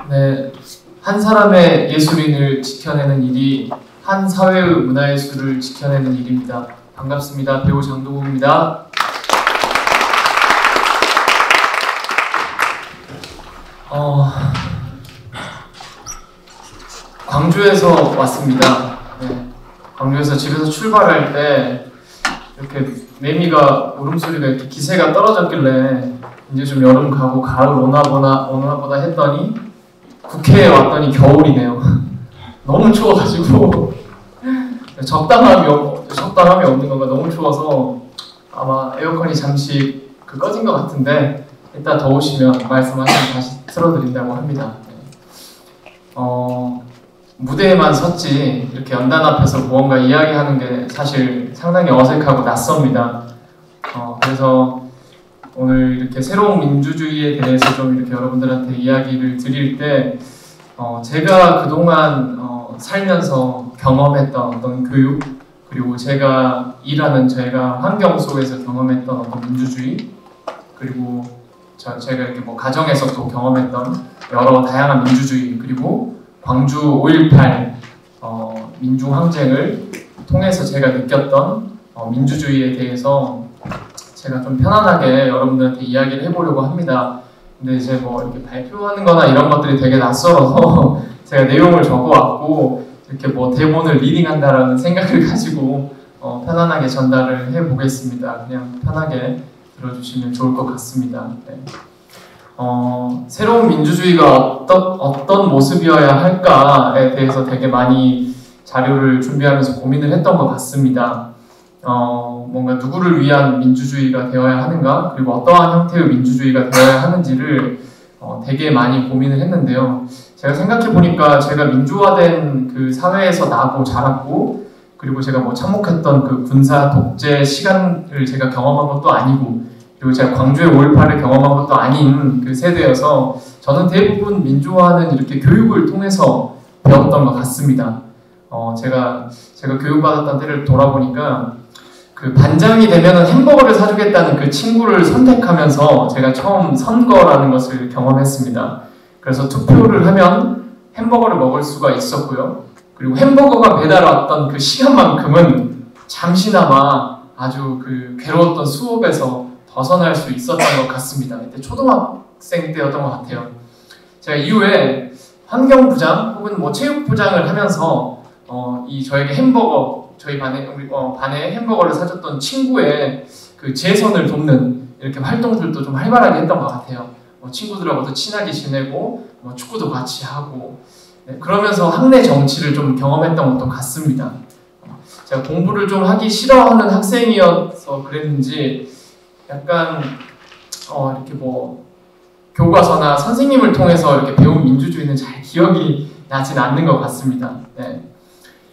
네, 한 사람의 예술인을 지켜내는 일이 한 사회의 문화예술을 지켜내는 일입니다. 반갑습니다. 배우 장동욱입니다. 광주에서 왔습니다. 네, 광주에서 집에서 출발할 때 이렇게 매미가 울음소리가 이렇게 기세가 떨어졌길래 이제 좀 여름 가고 가을 오나 보다 했더니 국회에 왔더니 겨울이네요. 너무 추워가지고 적당함이 없는 건가 너무 추워서 아마 에어컨이 잠시 꺼진 것 같은데 이따 더우시면 말씀하시면 다시 틀어드린다고 합니다. 무대에만 섰지 이렇게 연단 앞에서 무언가 이야기하는 게 사실 상당히 어색하고 낯섭니다. 그래서 오늘 이렇게 새로운 민주주의에 대해서 좀 이렇게 여러분들한테 이야기를 드릴 때 제가 그동안 살면서 경험했던 어떤 교육, 그리고 제가 일하는 제가 환경 속에서 경험했던 어떤 민주주의, 그리고 제가 이렇게 뭐 가정에서 또 경험했던 여러 다양한 민주주의, 그리고 광주 5.18 민중항쟁을 통해서 제가 느꼈던 민주주의에 대해서 제가 좀 편안하게 여러분들한테 이야기를 해보려고 합니다. 근데 이제 뭐 이렇게 발표하는 거나 이런 것들이 되게 낯설어서 제가 내용을 적어왔고 이렇게 뭐 대본을 리딩한다라는 생각을 가지고 편안하게 전달을 해보겠습니다. 그냥 편하게 들어주시면 좋을 것 같습니다. 네. 새로운 민주주의가 어떤 모습이어야 할까에 대해서 되게 많이 자료를 준비하면서 고민을 했던 것 같습니다. 뭔가 누구를 위한 민주주의가 되어야 하는가, 그리고 어떠한 형태의 민주주의가 되어야 하는지를 되게 많이 고민을 했는데요. 제가 생각해 보니까 제가 민주화된 그 사회에서 나고 자랐고, 그리고 제가 뭐 참혹했던 그 군사 독재 시간을 제가 경험한 것도 아니고, 그리고 제가 광주의 5.18을 경험한 것도 아닌 그 세대여서 저는 대부분 민주화는 이렇게 교육을 통해서 배웠던 것 같습니다. 제가 교육받았던 때를 돌아보니까 그 반장이 되면은 햄버거를 사주겠다는 그 친구를 선택하면서 제가 처음 선거라는 것을 경험했습니다. 그래서 투표를 하면 햄버거를 먹을 수가 있었고요. 그리고 햄버거가 배달 왔던 그 시간만큼은 잠시나마 아주 그 괴로웠던 수업에서 벗어날 수 있었던 것 같습니다. 그때 초등학생 때였던 것 같아요. 제가 이후에 환경부장 혹은 뭐 체육부장을 하면서 저에게 햄버거, 저희 반에 햄버거를 사줬던 친구의 그 재선을 돕는 이렇게 활동들도 좀 활발하게 했던 것 같아요. 친구들하고도 친하게 지내고 축구도 같이 하고, 네, 그러면서 학내 정치를 좀 경험했던 것도 같습니다. 제가 공부를 좀 하기 싫어하는 학생이어서 그랬는지 약간 이렇게 뭐 교과서나 선생님을 통해서 이렇게 배운 민주주의는 잘 기억이 나진 않는 것 같습니다. 네.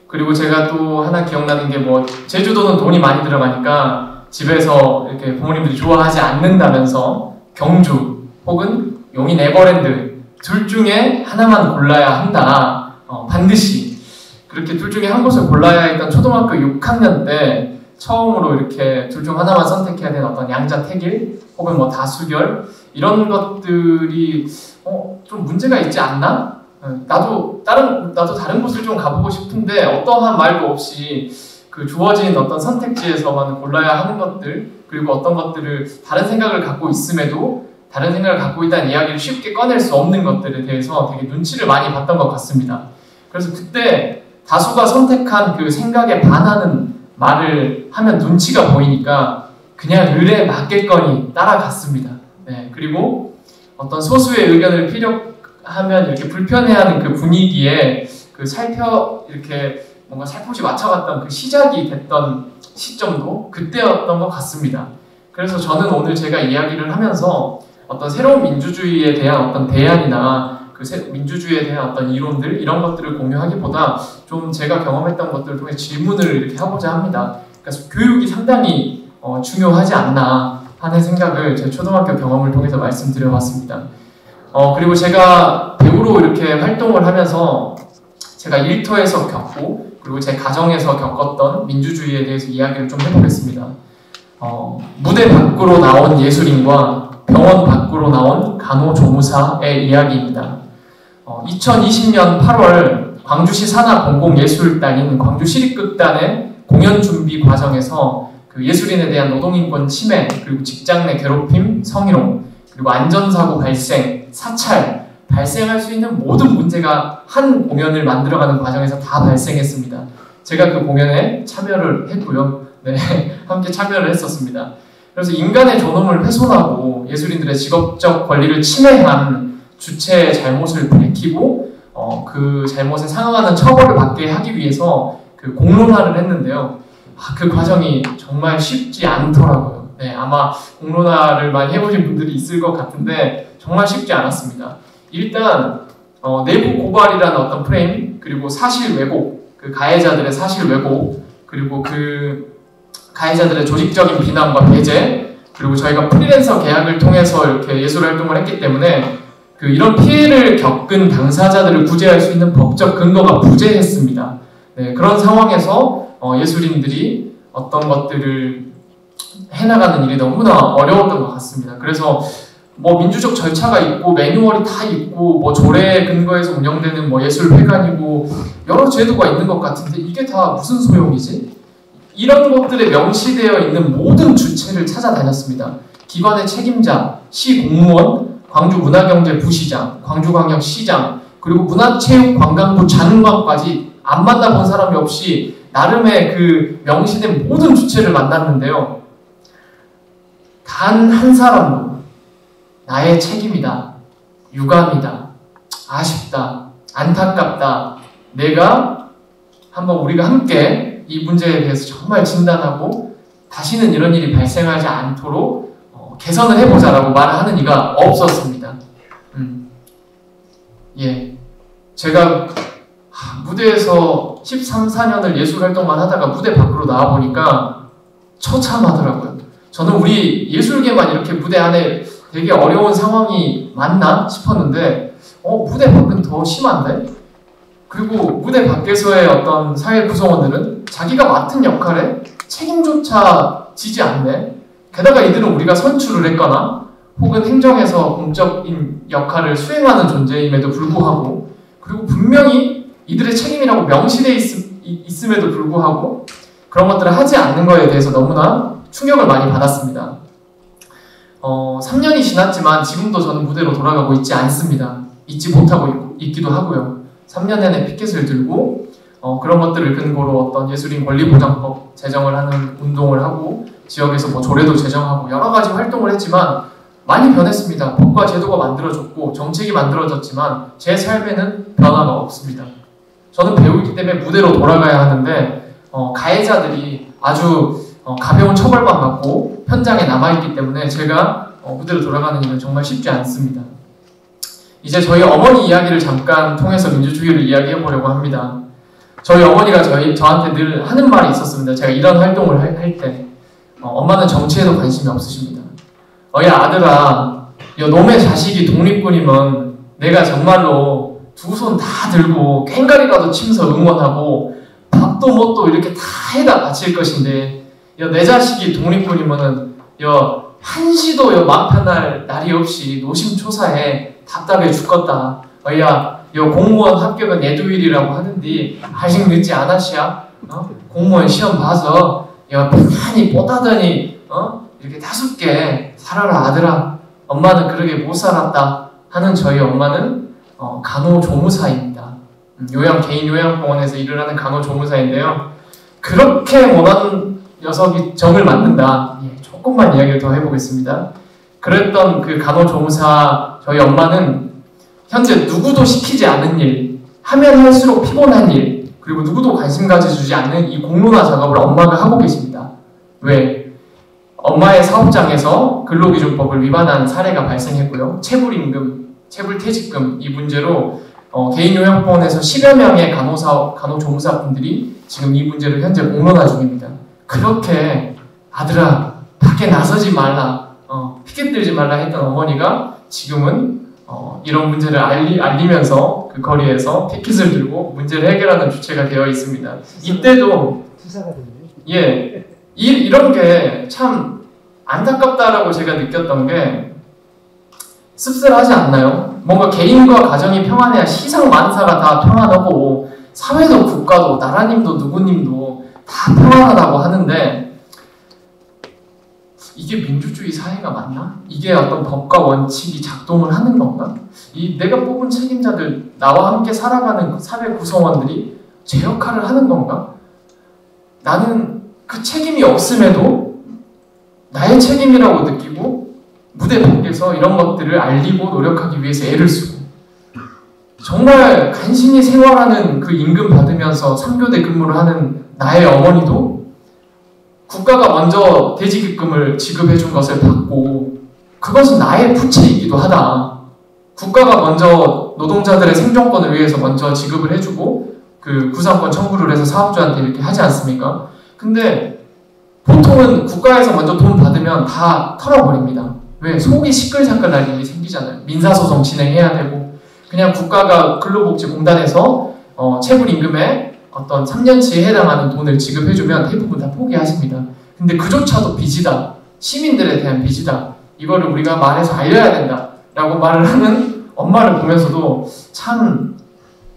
그리고 제가 또 하나 기억나는 게 뭐 제주도는 돈이 많이 들어가니까 집에서 이렇게 부모님들이 좋아하지 않는다면서 경주 혹은 용인 에버랜드 둘 중에 하나만 골라야 한다. 반드시 그렇게 둘 중에 한 곳을 골라야 했던 초등학교 6학년 때 처음으로 이렇게 둘 중 하나만 선택해야 되는 어떤 양자택일 혹은 뭐 다수결 이런 것들이 좀 문제가 있지 않나? 나도 다른 곳을 좀 가보고 싶은데 어떠한 말도 없이 그 주어진 어떤 선택지에서만 골라야 하는 것들, 그리고 어떤 것들을 다른 생각을 갖고 있음에도 다른 생각을 갖고 있다는 이야기를 쉽게 꺼낼 수 없는 것들에 대해서 되게 눈치를 많이 봤던 것 같습니다. 그래서 그때 다수가 선택한 그 생각에 반하는 말을 하면 눈치가 보이니까 그냥 을에 맞겠거니 따라갔습니다. 네, 그리고 어떤 소수의 의견을 필요하면 이렇게 불편해하는 그 분위기에 이렇게 뭔가 살포시 맞춰갔던 그 시작이 됐던 시점도 그때였던 것 같습니다. 그래서 저는 오늘 제가 이야기를 하면서 어떤 새로운 민주주의에 대한 어떤 대안이나 민주주의에 대한 어떤 이론들 이런 것들을 공유하기보다 좀 제가 경험했던 것들을 통해 질문을 이렇게 해보자 합니다. 그래서 교육이 상당히 중요하지 않나 하는 생각을 제 초등학교 경험을 통해서 말씀드려봤습니다. 그리고 제가 배우로 이렇게 활동을 하면서 제가 일터에서 겪고 그리고 제 가정에서 겪었던 민주주의에 대해서 이야기를 좀 해보겠습니다. 무대 밖으로 나온 예술인과 병원 밖으로 나온 간호조무사의 이야기입니다. 2020년 8월 광주시 산하공공예술단인 광주시립극단의 공연 준비 과정에서 그 예술인에 대한 노동인권 침해, 그리고 직장 내 괴롭힘, 성희롱, 그리고 안전사고 발생, 사찰, 발생할 수 있는 모든 문제가 한 공연을 만들어가는 과정에서 다 발생했습니다. 제가 그 공연에 참여를 했고요. 네, 함께 참여를 했었습니다. 그래서 인간의 존엄을 훼손하고 예술인들의 직업적 권리를 침해한 주체의 잘못을 밝히고 그 잘못에 상응하는 처벌을 받게 하기 위해서 그 공론화를 했는데요. 그 과정이 정말 쉽지 않더라고요. 네, 아마 공론화를 많이 해보신 분들이 있을 것 같은데 정말 쉽지 않았습니다. 일단 내부 고발이라는 어떤 프레임, 그리고 사실 왜곡, 그 가해자들의 사실 왜곡, 그리고 그 가해자들의 조직적인 비난과 배제, 그리고 저희가 프리랜서 계약을 통해서 이렇게 예술 활동을 했기 때문에 그 이런 피해를 겪은 당사자들을 구제할 수 있는 법적 근거가 부재했습니다. 네, 그런 상황에서 예술인들이 어떤 것들을 해나가는 일이 너무나 어려웠던 것 같습니다. 그래서 뭐 민주적 절차가 있고 매뉴얼이 다 있고 뭐 조례에 근거해서 운영되는 뭐 예술회관이고 여러 제도가 있는 것 같은데 이게 다 무슨 소용이지? 이런 것들에 명시되어 있는 모든 주체를 찾아다녔습니다. 기관의 책임자, 시 공무원, 광주문화경제부시장, 광주광역시장, 그리고 문화체육관광부 장관까지 안 만나본 사람이 없이 나름의 그 명시된 모든 주체를 만났는데요. 단 한 사람도 나의 책임이다, 유감이다, 아쉽다, 안타깝다, 우리가 함께 이 문제에 대해서 정말 진단하고 다시는 이런 일이 발생하지 않도록 개선을 해보자라고 말하는 이가 없었습니다. 예, 제가 무대에서 13, 14년을 예술 활동만 하다가 무대 밖으로 나와보니까 처참하더라고요. 저는 우리 예술계만 이렇게 무대 안에 되게 어려운 상황이 많나 싶었는데 무대 밖은 더 심한데? 그리고 무대 밖에서의 어떤 사회 구성원들은 자기가 맡은 역할에 책임조차 지지 않네? 게다가 이들은 우리가 선출을 했거나 혹은 행정에서 공적인 역할을 수행하는 존재임에도 불구하고, 그리고 분명히 이들의 책임이라고 명시되어 있음에도 불구하고 그런 것들을 하지 않는 것에 대해서 너무나 충격을 많이 받았습니다. 3년이 지났지만 지금도 저는 무대로 돌아가고 있지 않습니다. 잊지 못하고 있기도 하고요. 3년 내내 피켓을 들고 그런 것들을 근거로 어떤 예술인 권리보장법 제정을 하는 운동을 하고 지역에서 뭐 조례도 제정하고 여러 가지 활동을 했지만 많이 변했습니다. 법과 제도가 만들어졌고 정책이 만들어졌지만 제 삶에는 변화가 없습니다. 저는 배우기 때문에 무대로 돌아가야 하는데 가해자들이 아주 가벼운 처벌만 받고 현장에 남아있기 때문에 제가 무대로 돌아가는 일은 정말 쉽지 않습니다. 이제 저희 어머니 이야기를 잠깐 통해서 민주주의를 이야기해보려고 합니다. 저희 어머니가 저한테 늘 하는 말이 있었습니다. 제가 이런 활동을 할 때 엄마는 정치에도 관심이 없으십니다. 야 아들아, 야 놈의 자식이 독립군이면 내가 정말로 두 손 다 들고 꽹가리라도 치면서 응원하고 밥도 뭣도 이렇게 다 해다 바칠 것인데, 야 내 자식이 독립군이면은 야 한시도 맘 편할 날이 없이 노심초사해 답답해 죽겠다. 야 공무원 합격은 애두일이라고 하는데 아직 늦지 않았시야? 공무원 시험 봐서 편안히 뽀다더니 이렇게 5개 살아라 아들아. 엄마는 그러게 못 살았다 하는 저희 엄마는 간호조무사입니다. 개인 요양병원에서 일을 하는 간호조무사인데요. 그렇게 못한 녀석이 정을 맞는다. 조금만 이야기를 더 해보겠습니다. 그랬던 그 간호조무사 저희 엄마는 현재 누구도 시키지 않은 일, 하면 할수록 피곤한 일, 그리고 누구도 관심 가져주지 않는 이 공론화 작업을 엄마가 하고 계십니다. 왜? 엄마의 사업장에서 근로기준법을 위반한 사례가 발생했고요. 체불임금, 체불퇴직금 이 문제로 개인요양병원에서 10여 명의 간호조무사분들이 지금 이 문제를 현재 공론화 중입니다. 그렇게 아들아 밖에 나서지 말라, 피켓 들지 말라 했던 어머니가 지금은 이런 문제를 알리면서 그 거리에서 피켓을 들고 문제를 해결하는 주체가 되어 있습니다. 이때도 이런 게 참 안타깝다라고 제가 느꼈던 게 씁쓸하지 않나요? 뭔가 개인과 가정이 평안해야 시상 만사가 다 평안하고 사회도 국가도 나라님도 누구님도 다 평안하다고 하는데 이게 민주주의 사회가 맞나? 이게 어떤 법과 원칙이 작동을 하는 건가? 이 내가 뽑은 책임자들, 나와 함께 살아가는 사회 구성원들이 제 역할을 하는 건가? 나는 그 책임이 없음에도 나의 책임이라고 느끼고 무대 밖에서 이런 것들을 알리고 노력하기 위해서 애를 쓰고 정말 간신히 생활하는 그 임금 받으면서 3교대 근무를 하는 나의 어머니도 국가가 먼저 대지기금을 지급해준 것을 받고 그것은 나의 부채이기도 하다. 국가가 먼저 노동자들의 생존권을 위해서 먼저 지급을 해주고 그 구상권 청구를 해서 사업주한테 이렇게 하지 않습니까? 근데 보통은 국가에서 먼저 돈 받으면 다 털어버립니다. 왜? 속이 시끌시끌 날 일이 생기잖아요. 민사소송 진행해야 되고 그냥 국가가 근로복지공단에서 체불임금에 어떤 3년치에 해당하는 돈을 지급해주면 대부분 다 포기하십니다. 근데 그조차도 빚이다. 시민들에 대한 빚이다. 이거를 우리가 말해서 알려야 된다. 라고 말을 하는 엄마를 보면서도 참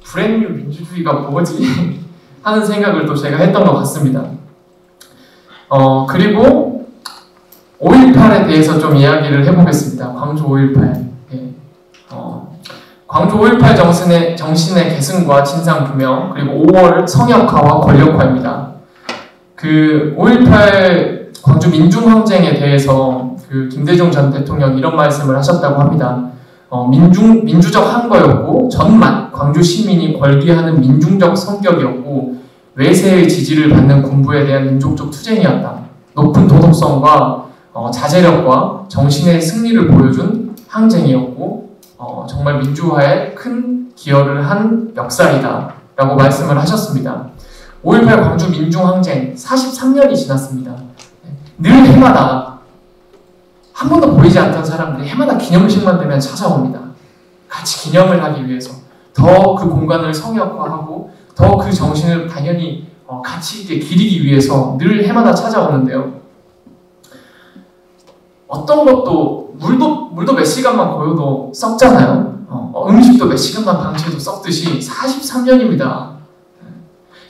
브랜뉴 민주주의가 뭐지? 하는 생각을 또 제가 했던 것 같습니다. 그리고 5.18에 대해서 좀 이야기를 해보겠습니다. 광주 5.18. 예. 광주 5.18 정신의 계승과 진상규명, 그리고 5월 성역화와 권력화입니다. 그 5.18 광주 민중항쟁에 대해서 그 김대중 전 대통령이 이런 말씀을 하셨다고 합니다. 민주적 항거였고 전만 광주 시민이 걸기하는 민중적 성격이었고 외세의 지지를 받는 군부에 대한 민족적 투쟁이었다. 높은 도덕성과 자제력과 정신의 승리를 보여준 항쟁이었고 정말 민주화에 큰 기여를 한 역사이다 라고 말씀을 하셨습니다. 5.18 광주 민중항쟁 43년이 지났습니다. 늘 해마다 한 번도 보이지 않던 사람들이 해마다 기념식만 되면 찾아옵니다. 같이 기념을 하기 위해서 더 그 공간을 성역화하고 더 그 정신을 당연히 가치 있게 기리기 위해서 늘 해마다 찾아오는데요. 어떤 것도 물도 몇 시간만 고여도 썩잖아요. 음식도 몇 시간만 방치해도 썩듯이 43년입니다.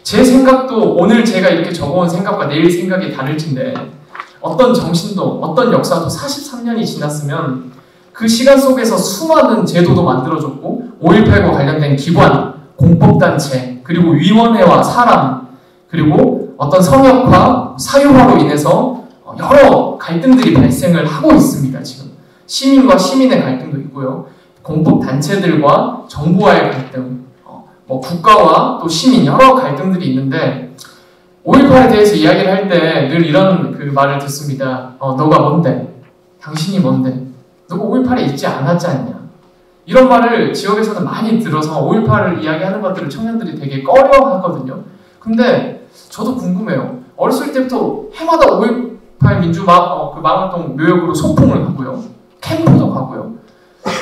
제 생각도 오늘 제가 이렇게 적어온 생각과 내일 생각이 다를진데 어떤 정신도 어떤 역사도 43년이 지났으면 그 시간 속에서 수많은 제도도 만들어졌고 5.18과 관련된 기관, 공법단체, 그리고 위원회와 사람, 그리고 어떤 성역화, 사유화로 인해서 여러 갈등들이 발생을 하고 있습니다. 지금 시민과 시민의 갈등도 있고요. 공법단체들과 정부와의 갈등, 국가와 또 시민 여러 갈등들이 있는데 5.18에 대해서 이야기를 할 때 늘 이런 그 말을 듣습니다. 너가 뭔데? 당신이 뭔데? 너가 5.18에 있지 않았지 않냐? 이런 말을 지역에서는 많이 들어서 5.18을 이야기하는 것들을 청년들이 되게 꺼려하거든요. 근데 저도 궁금해요. 어렸을 때부터 해마다 5.18 망월동 묘역으로 소풍을 하고요. 캠프도 가고요.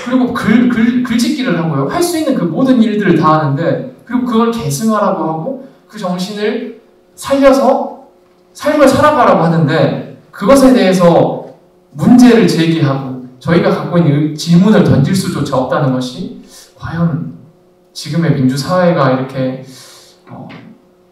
그리고 글짓기를 하고요. 할 수 있는 그 모든 일들을 다 하는데 그리고 그걸 계승하라고 하고 그 정신을 살려서 삶을 살아가라고 하는데 그것에 대해서 문제를 제기하고 저희가 갖고 있는 질문을 던질 수조차 없다는 것이 과연 지금의 민주사회가 이렇게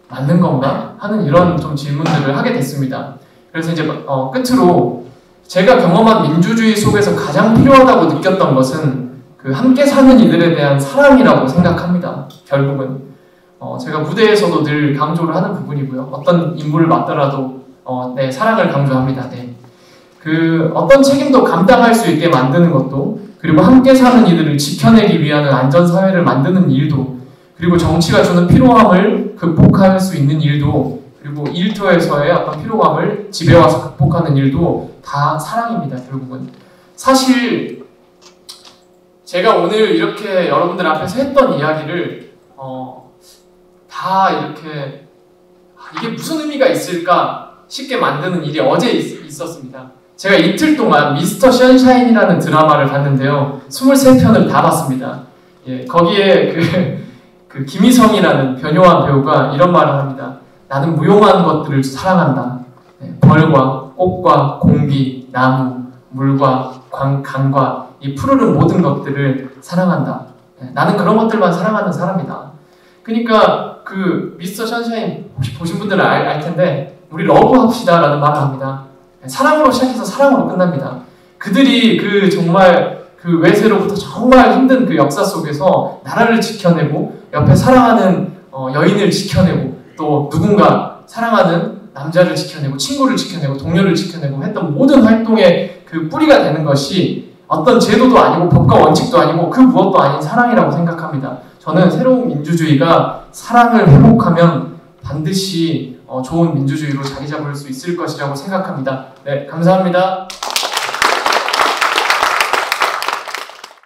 맞는 건가? 하는 이런 좀 질문들을 하게 됐습니다. 그래서 이제 끝으로 제가 경험한 민주주의 속에서 가장 필요하다고 느꼈던 것은 그 함께 사는 이들에 대한 사랑이라고 생각합니다. 결국은 제가 무대에서도 늘 강조를 하는 부분이고요. 어떤 인물을 맡더라도 네, 사랑을 강조합니다. 네. 그 어떤 책임도 감당할 수 있게 만드는 것도 그리고 함께 사는 이들을 지켜내기 위한 안전사회를 만드는 일도 그리고 정치가 주는 피로함을 극복할 수 있는 일도 그리고 일터에서의 어떤 피로감을 집에 와서 극복하는 일도 다 사랑입니다. 결국은 사실 제가 오늘 이렇게 여러분들 앞에서 했던 이야기를 다 이렇게 이게 무슨 의미가 있을까 쉽게 만드는 일이 어제 있었습니다. 제가 이틀 동안 미스터 션샤인이라는 드라마를 봤는데요. 23편을 다 봤습니다. 예, 거기에 그 김희성이라는 변요한 배우가 이런 말을 합니다. 나는 무용한 것들을 사랑한다. 네, 벌과 꽃과 공기, 나무, 물과 강과 이 푸르른 모든 것들을 사랑한다. 나는 그런 것들만 사랑하는 사람이다. 그러니까 그 미스터 션샤인 혹시 보신 분들은 알 텐데 우리 러브 합시다라는 말을 합니다. 사랑으로 시작해서 사랑으로 끝납니다. 그들이 그 정말 그 외세로부터 정말 힘든 그 역사 속에서 나라를 지켜내고 옆에 사랑하는 여인을 지켜내고 또 누군가 사랑하는 남자를 지켜내고 친구를 지켜내고 동료를 지켜내고 했던 모든 활동의 그 뿌리가 되는 것이 어떤 제도도 아니고 법과 원칙도 아니고 그 무엇도 아닌 사랑이라고 생각합니다. 저는 새로운 민주주의가 사랑을 회복하면 반드시 좋은 민주주의로 자리 잡을 수 있을 것이라고 생각합니다. 네, 감사합니다.